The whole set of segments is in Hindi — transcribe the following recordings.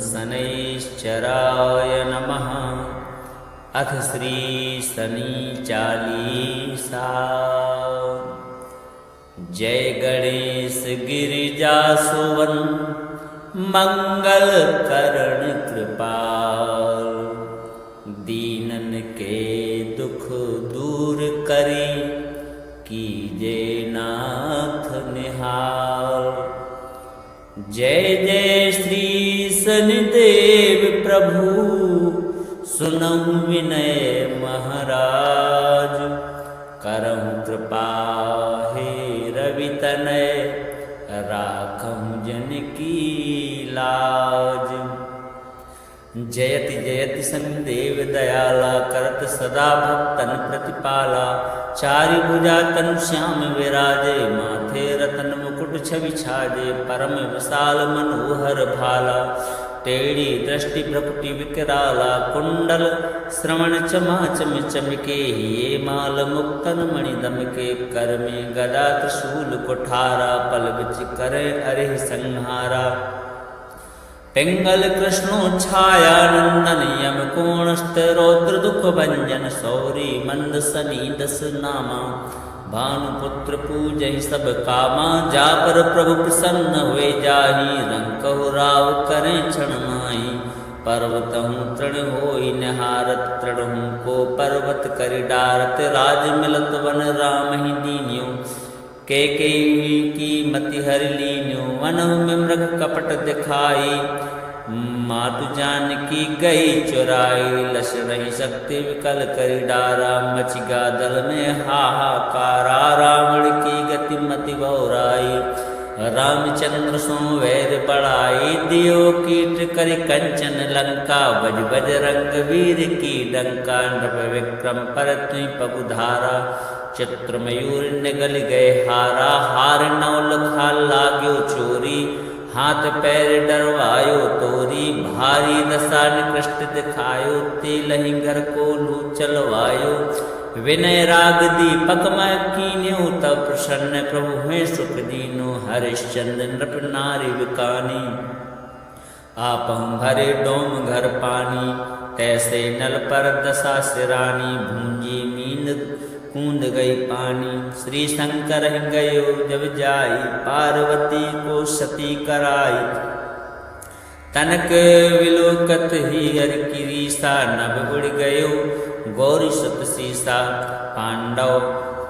शनैश्चराय नमः। अथ श्री शनि चालीसा। जय गणेश गिरिजासुवन मंगल करण कृपाल। दीनन के दुख दूर करी कीजे नाथ निहाल। जय जय श्री शनिदेव प्रभु सुनहु विनय महाराज। करहु कृपा हे रवि तनय राखहु जन की लाज। जयति जयति शनिदेव दयाला करत सदा भक्तन प्रतिपाला। चारि भुजा तनु श्याम विराजे माथे रतन मुकुट छवि छाजे। परम विशाल मनोहर भाला टेढ़ी दृष्टि भ्रकुटि विकराला। कुंडल श्रवण चमा चम चमके ये माल मुक्तन मणि दमके। कर में गदा त्रिशूल कुठारा पल बिच करे अरे संहारा। पिंगल कृष्णो छाया नंदन यम कोणस्थ रौद्र दुख भंजन। सौरी मंद सनी दस नामा भानुपुत्र पूजहि सब कामा। जा पर प्रभु प्रसन्न हुए जाहि रंकहु राव करें क्षण माहि। पर्वतहु तृण होई निहारत तृणहु को पर्वत करि डारत। राज मिलत वन राम ही दीन्यो कैकेयी की मति हरि लीन्यो। वनहु में मृग कपट दिखाई मातु जानकी गई चुराई। लश रही शक्ति विकल करि डारा मचि गादल में हाहाकारा। रावण की गति मति बहुराई रामचंद्र सो वैर बढ़ाई। दियो कीट करि कंचन लंका बज बज रंग वीर की डंका। नृप विक्रम पर तुई पगुधारा चित्र मयूर निगल गए हारा। हार नौ लखा लाग्यो चोरी हाथ पैर डरवायो तोरी। भारी दशा निकृष्ट दिखायो तेलहि घर को लू चलवायो। विनय राग दीपक मैं कीन्यो तब प्रसन्न प्रभु हैं सुख दीनो। हरिश्चंद्र नृप नारी विकानी आपहु भरे डोम घर पानी। तैसे नल पर दशा सिरानी भूंजी मीन कूद गई पानी। श्री शंकर गयो जब जाई पार्वती को सती कराई। तनक विलोकत ही हर की रीसा नभ उड़ गयो गौरी सुत सीसा। पांडव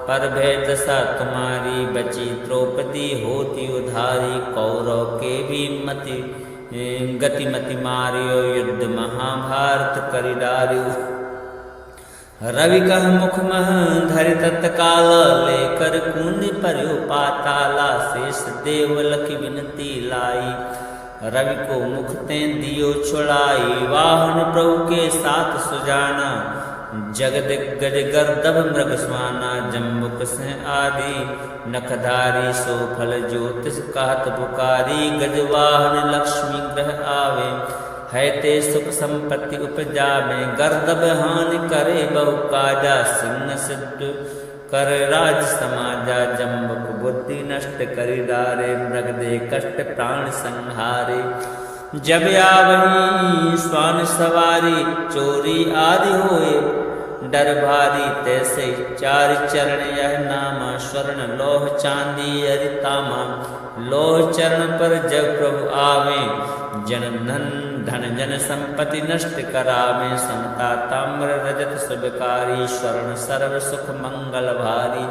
पर भय दशा तुम्हारी बची द्रौपदी होती उधारी। कौरव के भी मति गतिमति मारियो युद्ध महाभारत करि डारियो। रवि कह मुख मह धरि तत्काल लेकर कूद पर्यो पाताला। शेष देव लखि विनती लाई रवि को मुख ते दियो छुड़ाई। वाहन प्रभु के साथ सुजाना जगद गज गर्दभ मृग स्वाना। जम्बुक से आदि नखधारी सो फल ज्योतिष कहत पुकारी। गजवाहन लक्ष्मी ग्रह आवे है ते सुख संपत्ति उपजावे। गर्दभ हानि करे बहु काजा सिंह सिद्ध कर राज समाजा। जम्बुक बुद्धि नष्ट करि डारे मृग दे कष्ट प्राण संहारे। जब आवही स्वान सवारी चोरी आदि होए डर भारी। तैसे चार चरण यह नामा स्वर्ण लोह चांदी अरितामा। लोह चरण पर जब प्रभु आवे जन धन जन संपत्ति नष्ट करावे। समता ताम्र रजत सुबकारी स्वर्ण सर्व सुख मंगल भारी।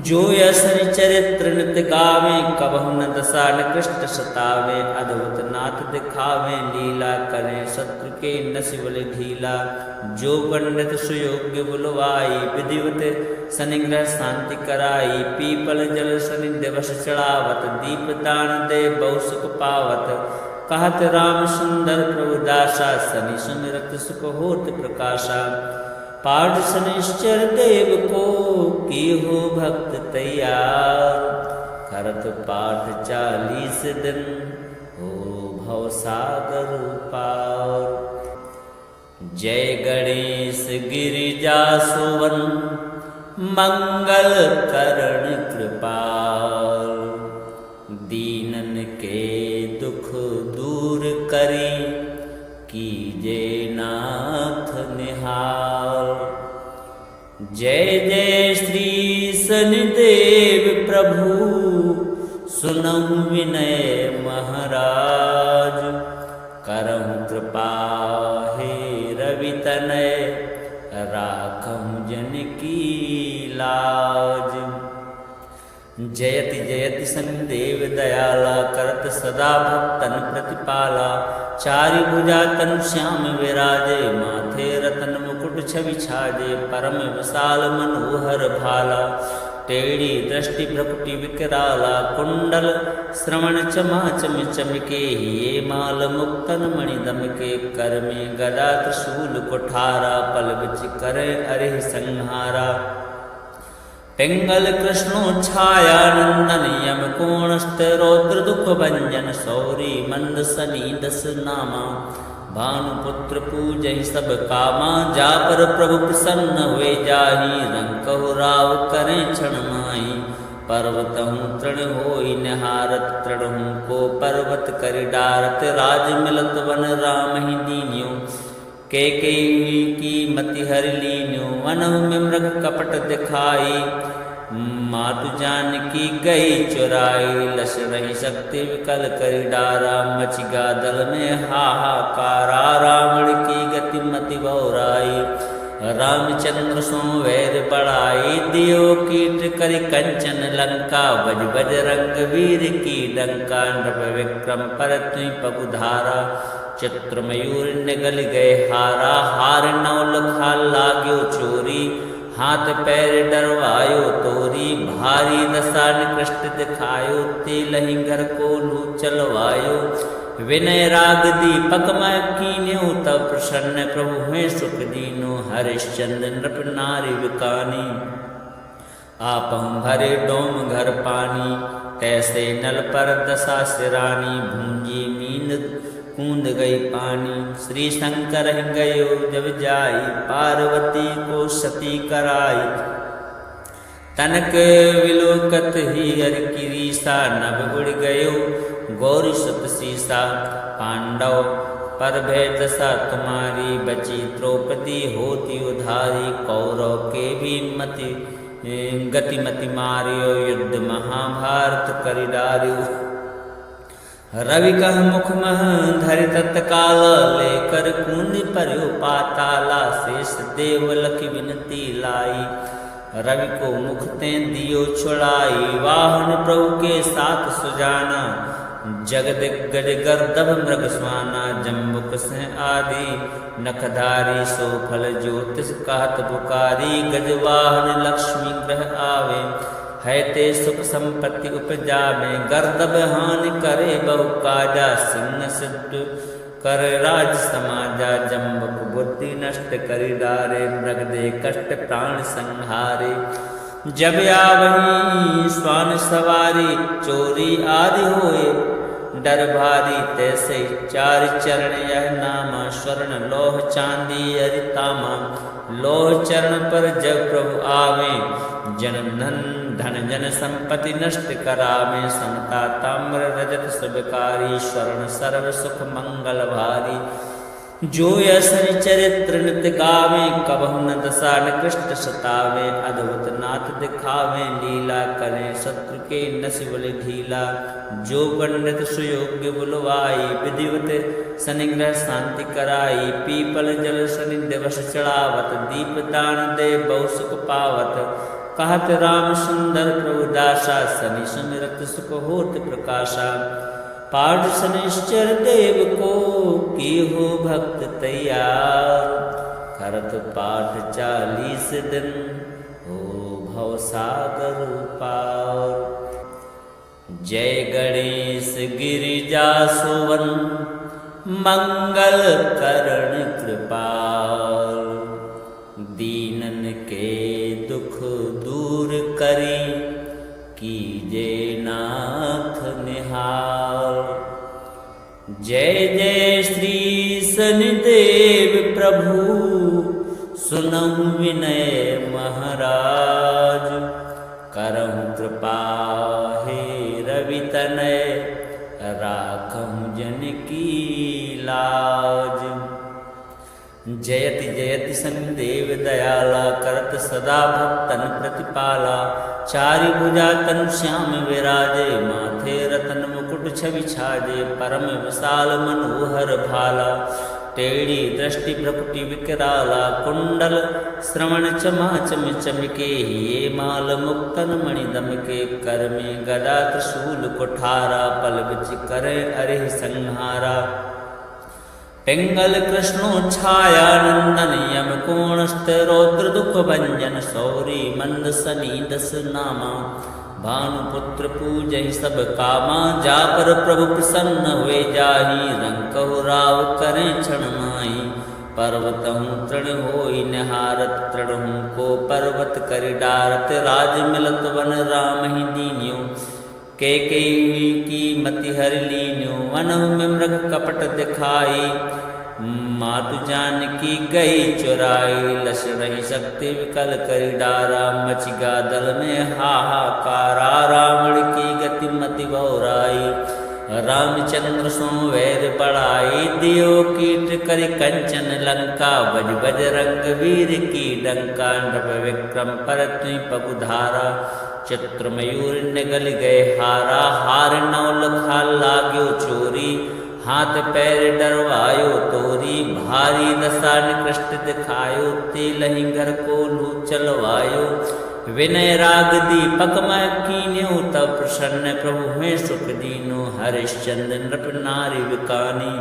जो यसनि चरित्र नित्य गावे कबहु न दशा निकृष्ट सतावे। अद्भुत नाथ दिखावे लीला करें शत्रु के नसिबल ढीला। जो पंडित सुयोग्य बुलवाई विधिवत शनिग्रह शांति कराई। पीपल जल शनि दिवस चढ़ावत दीप दान दे बहु सुख पावत। कहत राम सुंदर प्रभु दासा शनि सुमिरत सुख होत प्रकाशा। पाठ शनिश्चर देव को की हो भक्त तैयार। करत पाठ 40 दिन हो भव सागर पार। जय गणेश गिरिजासुवन मंगल करण कृपाल। दीनन के दुख दूर करी, कीजे नाथ निहाल। जय जय श्री शनिदेव प्रभु, सुनहु विनय महाराज। करहु कृपा हे रवि तनय, राखहु जन की लाज। जयति जयति शनिदेव दयाला, करत सदा भक्तन प्रतिपाला। चारि भुजा तनु श्याम विराजे, माथे रतन मुकुट छवि छाजे। परम विशाल मनोहर भाला, टेढ़ी दृष्टि भ्रकुटि विकराला। कुंडल श्रवण चमाचम चमके, ये माल मुक्तन मणि दमके। कर में गदा त्रिशूल कुठारा, पल बिच करे अरिह संहारा। पिंगल कृष्णो छाया नंदन, यम कोणस्थ रौद्र दुख भंजन। सौरी मंद सनी दस नामा, भानुपुत्र पूजहि सब कामा। जा पर प्रभु प्रसन्न हुए जाहि, रंकहु राव करें क्षण माहि। पर्वतहु तृण होई निहारत, तृणहु को पर्वत करि डारत। राज मिलत वन राम ही दीन्यो, कैकेयी की मति हरि लीन्यो। वनहु में मृग कपट दिखाई, मातु जानकी गई चुराई। लस रही शक्ति विकल करि डारा, मचि गा दल में हाहाकारा। रावण की गति मति बहुराई, रामचंद्र सो वैर बढ़ाई। दियो कीट करि कंचन लंका, बज बज रंग वीर की डंका। नृप विक्रम पर तुई पगुधारा, चित्र मयूर निगल गए हारा। हार नौ लखा लाग्यो चोरी, हाथ पैर डरवायो तोरी। भारी दशा निकृष्ट दिखायो, तेलहि घर को लू चलवायो। विनय राग दीपक मैं कीन्यो, तब प्रसन्न प्रभु हुए सुख दीनो। हरिश्चंद्र नृप नारी विकानी, आपहु भरे डोम घर पानी। तैसे नल पर दशा सिरानी, भूंजी मीन कूंद गई पानी। श्री शंकर गयो जब जाई, पार्वती को सती कराई। तनक विलोकत ही हर की रीसा, नभ उड़ गयो गौरी सत सीसा। पांडव पर भय दशा तुम्हारी, बची द्रौपदी होती उधारी। कौरव के भी मति गतिमति मारियो, युद्ध महाभारत करि डारियो। रवि कह मुख मह धरि तत्काल, लेकर कूद पर्यो पाताला। शेष देव लखि विनती लाई, रवि को मुख ते दियो छुड़ाई। वाहन प्रभु के साथ सुजाना, जगदिग्गज गर्दभ मृग स्वाना। जम्बुक सिंह आदि नखधारी, सो फल ज्योतिष कहत पुकारी। गजवाहन लक्ष्मी ग्रह आवे, है ते सुख संपत्ति उपजावे। गर्दभ हानि करे बहु काजा, सिंह सिद्ध कर राज समाजा। जम्बुक बुद्धि नष्ट करि डारे, मृग दे कष्ट प्राण संहारे। जब आवही स्वान सवारी, चोरी आदि होए डर भारी। तैसे चार चरण यह नामा, स्वर्ण लोह चांदी अरितामा। लोह चरण पर जब प्रभु आवे, जन धन जन संपत्ति नष्ट करावे। समता ताम्र रजत सुबकारी, स्वर्ण सर्व सुख मंगल भारी। जो यशनि चरित्र नित गावे, कबहु न दशा निकृष्ट सतावे। अद्भुत नाथ दिखावे लीला, करें शत्रु के नसिबल ढीला। जो पंडित सुयोग्य बुलवाई, विधिवत शनिग्रह शांति कराई। पीपल जल शनि दिवस चढ़ावत, दीप दान दे बहु सुख पावत। कहत राम सुंदर प्रभु दासा, शनि सुमिरत सुख होत प्रकाशा। पाठ शनिश्चर देव को की हो भक्त तैयार। करत पाठ 40 दिन, हो भव सागर पार। जय गणेश गिरिजा सुवन, मंगल करण कृपाल। दीनन के दुख दूर करी, कीजे नाथ निहाल। जय जय श्री शनिदेव प्रभु, सुनहु विनय महाराज। करहु कृपा हे रवि तनय, राखहु जन की लाज। जयति जयति शनिदेव दयाला, करत सदा भक्तन प्रतिपाला। चारि भुजा तनु श्याम विराजे, माथे रतन मुकुट छवि छाजे। परम विशाल मनोहर भाला, टेढ़ी दृष्टि भ्रकुटि विकराला। कुंडल श्रवण चमा चम चमके, ये माल मुक्तन मणि दमके। कर में गदा त्रिशूल कुठारा, पल बिच करे अरिह संहारा। पिंगल कृष्णो छाया नंदन, यम कोणस्थ रौद्र दुख भंजन। सौरी मंद सनी दस नामा, भानुपुत्र पूजहि सब कामा। जा पर प्रभु प्रसन्न हुए जाहि, रंकहु राव करें क्षण माहि। पर्वतहु तृण होई निहारत, तृणहु को पर्वत करि डारत। राज मिलत वन राम ही दीन्यो, कैकेयी की मति हरि लीन्यो। वनहु में मृग कपट दिखाई, मातु जानकी गई चुराई। लश रही शक्ति विकल करि डारा, मच गा दल में हाहाकारा। रावण की गति मति बहुराई, रामचंद्र सो वैर बढ़ाई। दियो कीट करि कंचन लंका, बज बज रंग वीर की डंका। नभ विक्रम पर तुई पगुधारा, चित्र मयूर निगल गए हारा। हार नौ लखा लाग्यो चोरी, हाथ पैर डरवायो तोरी। भारी दशा निकृष्ट दिखायो, तेलहि घर को लू चलवायो। विनय राग दीपक मैं कीन्यो, तब प्रसन्न प्रभु हुए सुख दीनो। हरिश्चंद्र नृप नारी विकानी,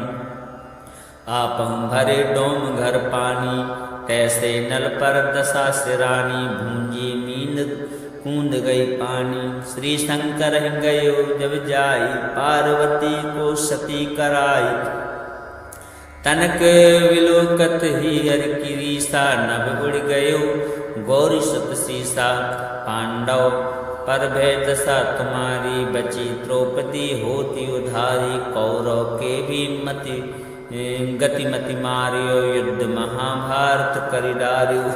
आपहु भरे डोम घर पानी। तैसे नल पर दशा सिरानी, भूंजी मीन कूंद गई पानी। श्री शंकर गयो जब जाई, पार्वती को सती कराई। तनक विलोकत ही हर की रीसा, नभ उड़ गयो गौरी सत सीसा। पांडव पर भय दशा तुम्हारी, बची द्रौपदी होती उधारी। कौरव के भी मति गतिमति मारियो, युद्ध महाभारत करि डारियो।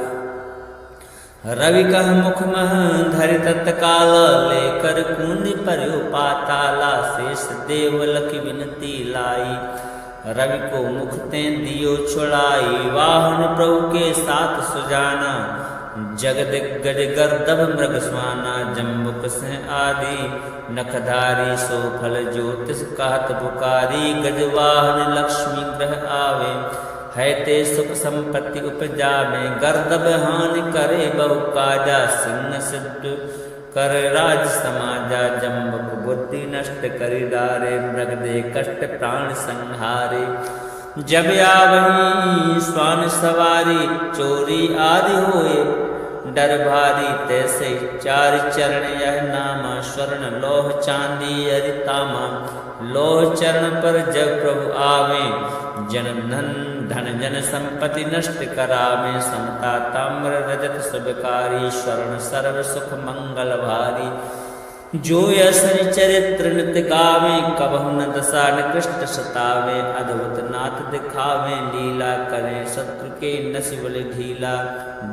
रवि कह मुख मह धरि तत्काल, लेकर कूंद पर्यो पाताला। शेष देव लखि विनती लाई, रवि को मुख ते दियो छुड़ाई। वाहन प्रभु के साथ सुजाना, जगदिग्गज गर्दभ मृग स्वाना। जम्बुक सिंह आदि नखधारी, सो फल ज्योतिष कहत पुकारी। गजवाहन लक्ष्मी ग्रह आवे, है ते सुख संपत्ति उपजावे। गर्दभ हानि करे बहु काजा, सिंह सिद्ध कर राज समाजा। जम्बुक बुद्धि नष्ट करि डारे, मृग दे कष्ट प्राण संहारे। जब आवही स्वान सवारी, चोरी आदि होए डर भारी। तैसे चार चरण यह नामा, स्वर्ण लोह चांदी अरितामा। लोह चरण पर जब प्रभु आवे, जन धन जन संपत्ति नष्ट करावे। समता ताम्र रजत सुबकारी, स्वर्ण सर्व सुख मंगल भारी। जो यशनि चरित्र नित गावे, कबहु न दशा निकृष्ट सतावे। अद्भुत नाथ दिखावे, लीला करे शत्रु के नसि बल ढीला।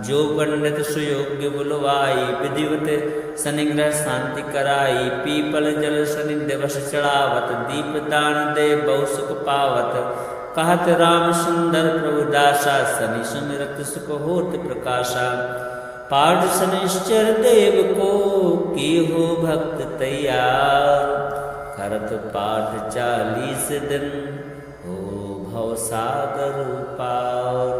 जो पंडित सुयोग्य बुलवाई, विधिवत शनिग्रह शांति कराई। पीपल जल शनि दिवस चढ़ावत, दीप दान दे बहु सुख पावत। कहत राम सुंदर प्रभु दासा, शनि सुमिरत सुख होत प्रकाशा। पाठ शनिश्चर देव को की हो भक्त तैयार। करत पाठ 40 दिन, हो भव सागर पार।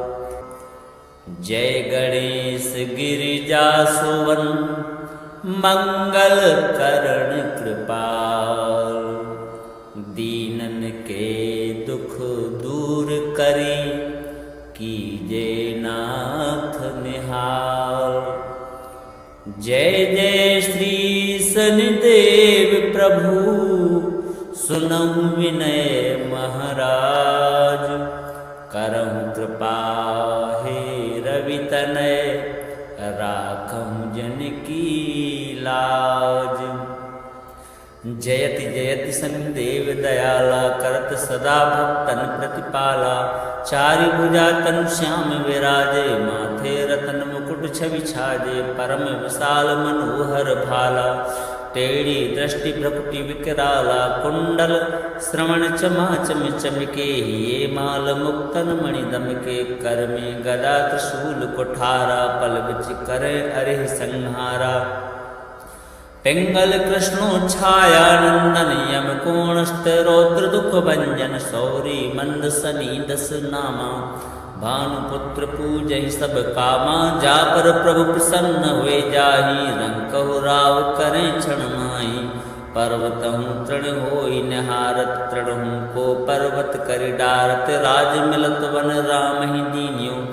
जय गणेश गिरिजा सुवन, मंगल करण कृपाल। दीनन के दुख दूर करी, कीजे नाथ निहाल। जय जय श्री शनिदेव प्रभु, सुनहु विनय महाराज। करहु कृपा हे रवि तनय, राखहु जन की लाज। जयति जयति शनिदेव दयाला, करत सदा भक्तन प्रतिपाला। चारि भुजा तनु श्याम विराजे, माथे रतन मुकुट छवि छाजे। परम विशाल मनोहर भाला, टेढ़ी दृष्टि भ्रकुटि विकराला कुंडल श्रवण चमा चम चमके ये माल मुक्तन मणि दमके कर में गदा त्रिशूल कुठारा पल बिच करे अरे संहारा पिंगल कृष्णो छाया नंदन यम कोणस्थ रौद्र दुख भंजन सौरी मंद सनी दस नामा भानुपुत्र पूजहि सब कामा जा पर प्रभु प्रसन्न हुए जाहि रंकहु राव करें क्षण माहि पर्वतहु तृण होई निहारत तृणहु को पर्वत करि डारत राज मिलत वन राम ही दीन्यो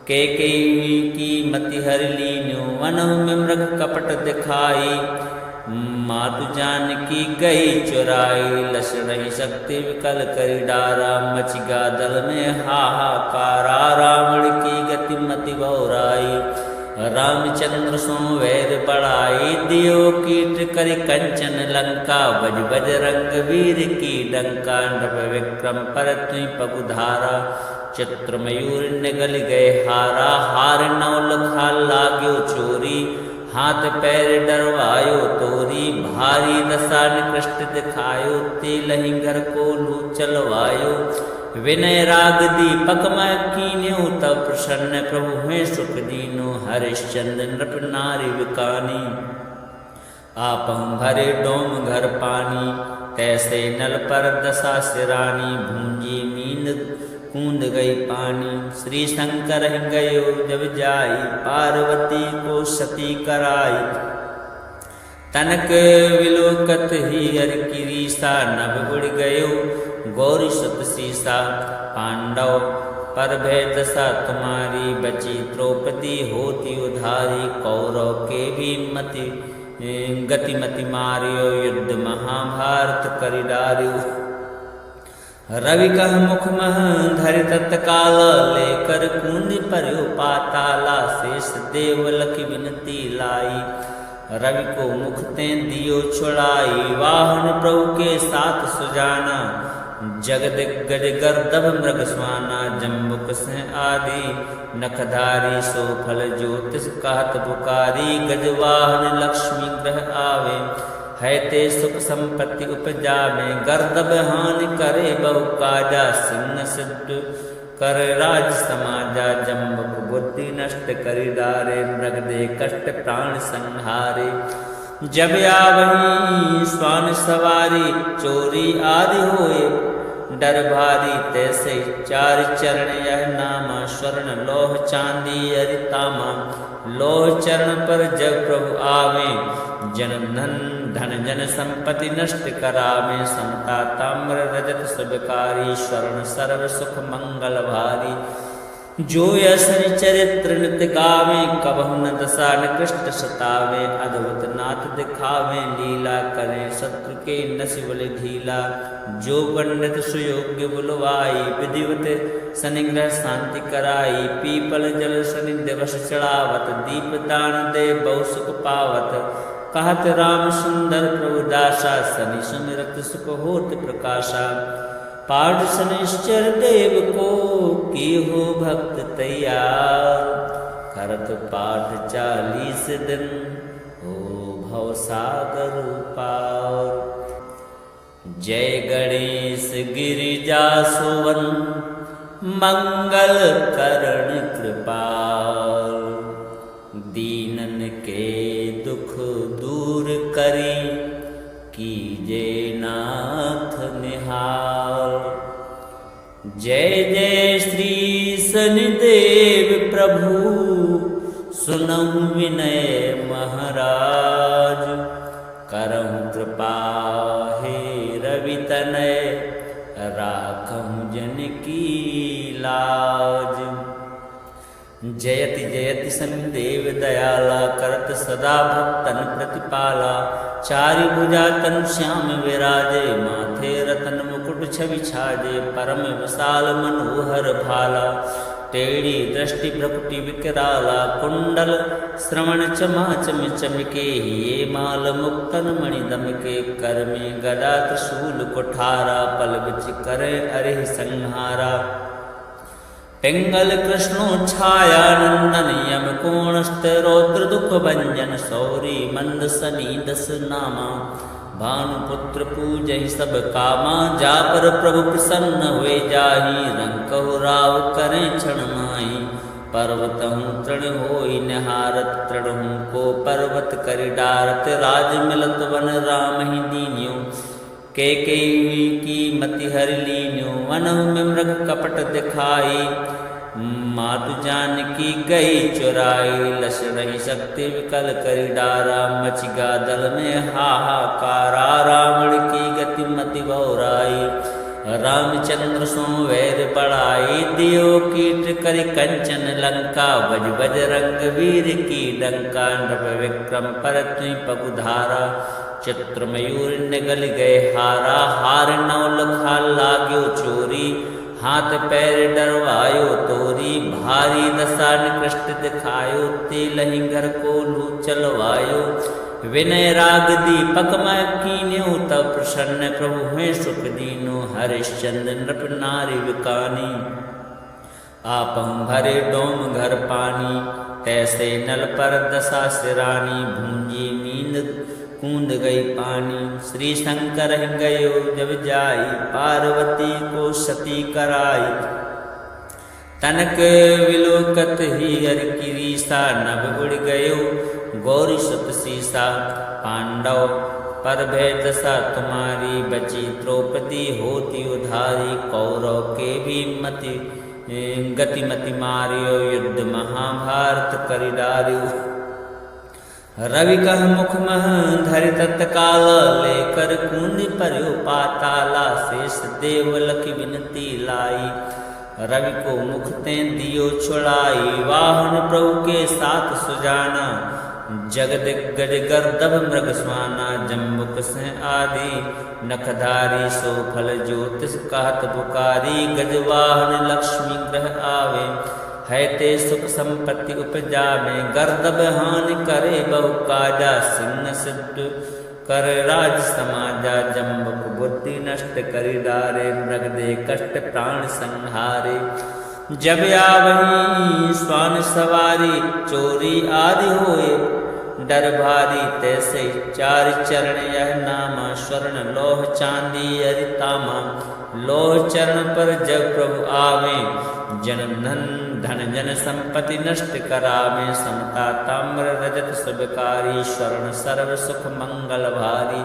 के की मति हर लीन्यो वनहु में मृग कपट दिखाई मातु जानकी गई चुराई लक्ष्मण शक्ति विकल करि डारा मचिगा दल में हाहाकारा रावण की गति मति बहुराई रामचंद्र सो वैर बढ़ाई दियो कीट करि कंचन लंका बज बज रंग वीर की डंका नभ विक्रम पर तुई पगुधारा चित्र मयूर निगल गए हारा हार नौ लखा लाग्यो चोरी हाथ पैर डरवायो तोरी भारी दशा निकृष्ट दिखायो तेलहि घर को लू चलवायो विनय राग दीपक मैं कीन्यो तब प्रसन्न प्रभु हैं सुख दीनो हरिश्चंद्र नृप नारी विकानी आपहु भरे डोम घर पानी तैसे नल पर दशा सिरानी भूंजी मीन कूद गई पानी श्री शंकर गयो जब जाई पार्वती को सती कराई तनक विलोकत ही हर की रीसा नभ उड़ गयो गौरी सत सीसा पांडव पर भय दशा तुम्हारी बची द्रौपदी होती उधारी कौरव के भी मति गतिमति मारियो युद्ध महाभारत करि डारियो रवि कह मुख मह धरि तत्काल लेकर कुंद पर्यो पाताला शेष देव लखी विनती लाई रवि को मुख ते दियो छुड़ाई वाहन प्रभु के साथ सुजाना जगद गज गर्दभ मृग स्वाना जम्बुक से आदि नखधारी सो फल ज्योतिष कहत पुकारी गजवाहन लक्ष्मी ग्रह आवे है ते सुख संपत्ति उपजावे गर्दभ हानि करे बहु काजा सिंह सिद्ध कर राज समाजा जम्बुक बुद्धि नष्ट करि डारे मृग दे कष्ट प्राण संहारे जब आवही स्वान सवारी चोरी आदि होए डर भारी तैसे चार चरण यह नामा स्वर्ण लोह चांदी अरितामा लोह चरण पर जब प्रभु आवे जन धन जन संपत्ति नष्ट करावे समता ताम्र रजत सबकारी स्वर्ण सर्व सुख मंगल भारी जो यशनि चरित्र नित गावे कबहु न दशा निकृष्ट सतावे अद्भुत नाथ दिखावे लीला करे शत्रु के नसिबल ढीला जो पंडित सुयोग्य बुलवाई विधिवत शनिग्रह शांति कराई पीपल जल शनि दिवस चढ़ावत दीप दान दे बहु सुख पावत कहत राम सुंदर प्रभु दासा शनि सुमिरत सुख होत प्रकाशा पाठ शनिश्चर देव को की हो भक्त तैयार करत पाठ 40 दिन हो भव सागर पार जय गणेश गिरिजा सुवन मंगल करण कृपाल दीनन के दुख दूर करी कीजे नाथ निहाल जय जय श्री शनिदेव प्रभु सुनहु विनय महाराज करहु कृपा हे रवि तनय राखहु जन की लाज जयति जयति शनिदेव दयाला करत सदा भक्तन प्रतिपाला चारि भुजा तनु श्याम विराजे माथे रतन मुकुट छवि छाजे परम विशाल मनोहर भाला टेढ़ी दृष्टि भ्रकुटि विकराला कुंडल श्रवण चमा चम चमके ये माल मुक्तन मणि दमके कर में गदा त्रिशूल कुठारा पल बिच करे अरे संहारा पिंगल कृष्णो छाया नंदन यम कोणस्थ रौद्र दुख भंजन सौरी मंद सनी दस नामा भानुपुत्र पूजहि सब कामा जा पर प्रभु प्रसन्न हुए जाहि रंकहु राव करें क्षण माहि पर्वत हूँ तृण होई निहारत तृण हूँ को पर्वत करि डारत राज मिलत वन राम ही दीन्यो के की मति हरि लीन्यो वन में मृग कपट दिखाई मातु जानकी गई चुराई लस रही शक्ति विकल करि डारा मचिगा दल में हाहाकारा रावण की गति मति बहुराई रामचंद्र सो वैर बढ़ाई दियो कीट करि कंचन लंका बज बज रंग वीर की डंका नभ विक्रम पर तुई पगुधारा चित्र मयूर निगल गए हारा हार नौ लखा लाग्यो चोरी हाथ पैर डरवायो तोरी भारी दशा निकृष्ट दिखायो तेलहि घर को लू चलवायो विनय राग दीपक मैं कीन्यो तब प्रसन्न प्रभु हैं सुख दीनो हरिश्चंद्र नृप नारी विकानी आपहु भरे डोम घर पानी तैसे नल पर दशा सिरानी भूंजी नींद कूद गई पानी श्री शंकर गयो जब जाई पार्वती को सती कराई तनक विलोकत ही हर किरीसा नभ उड़ गयो गौरी सुत सीसा पांडव पर भय दशा तुम्हारी बची द्रौपदी होती उधारी कौरव के भी मति गतिमति मारियो युद्ध महाभारत करि डारियो रवि कह मुख मह धरि तत्काल लेकर कुंडी पर्यो पाताला शेष देव लखि विनती लाई रवि को मुख ते दियो छुड़ाई वाहन प्रभु के साथ सुजाना जगद गज गर्दभ मृग स्वाना जम्बुक से आदि नखधारी सो फल ज्योतिष कहत पुकारी गजवाहन लक्ष्मी ग्रह आवे है ते सुख संपत्ति उपजा में गर्दभ हानि करे बहु काजा सिंह सिद्ध कर राज समाजा जम्बुक बुद्धि नष्ट करि डारे मृग दे कष्ट प्राण संहारे जब आवही स्वान सवारी चोरी आदि होए डर भारी तैसे चार चरण यह नामा स्वर्ण लोह चांदी अरितामा लोह चरण पर जब प्रभु आवे जन धन जन संपत्ति नष्ट करावे समता ताम्र रजत सबकारी स्वर्ण सर्व सुख मंगल भारी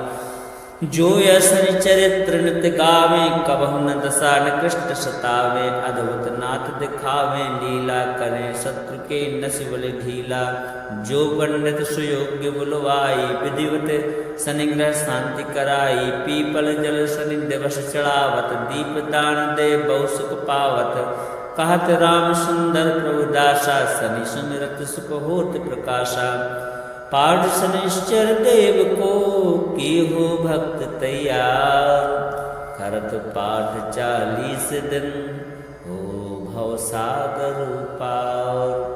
जो यशनि चरित्र नित गावे कबहु न दशा निकृष्ट सतावे अद्भुत नाथ दिखावे लीला करें शत्रु के नसिबल ढीला जो पंडित सुयोग्य बुलवाई विधिवत शनिग्रह शांति कराई पीपल जल शनि दिवस चढ़ावत दीप दान दे बहु सुख पावत कहत राम सुंदर प्रभु दासा शनि सुमिरत सुख होत प्रकाशा पाठ शनिश्चर देव को की हो भक्त तैयार करत पाठ 40 दिन हो भव सागर पार।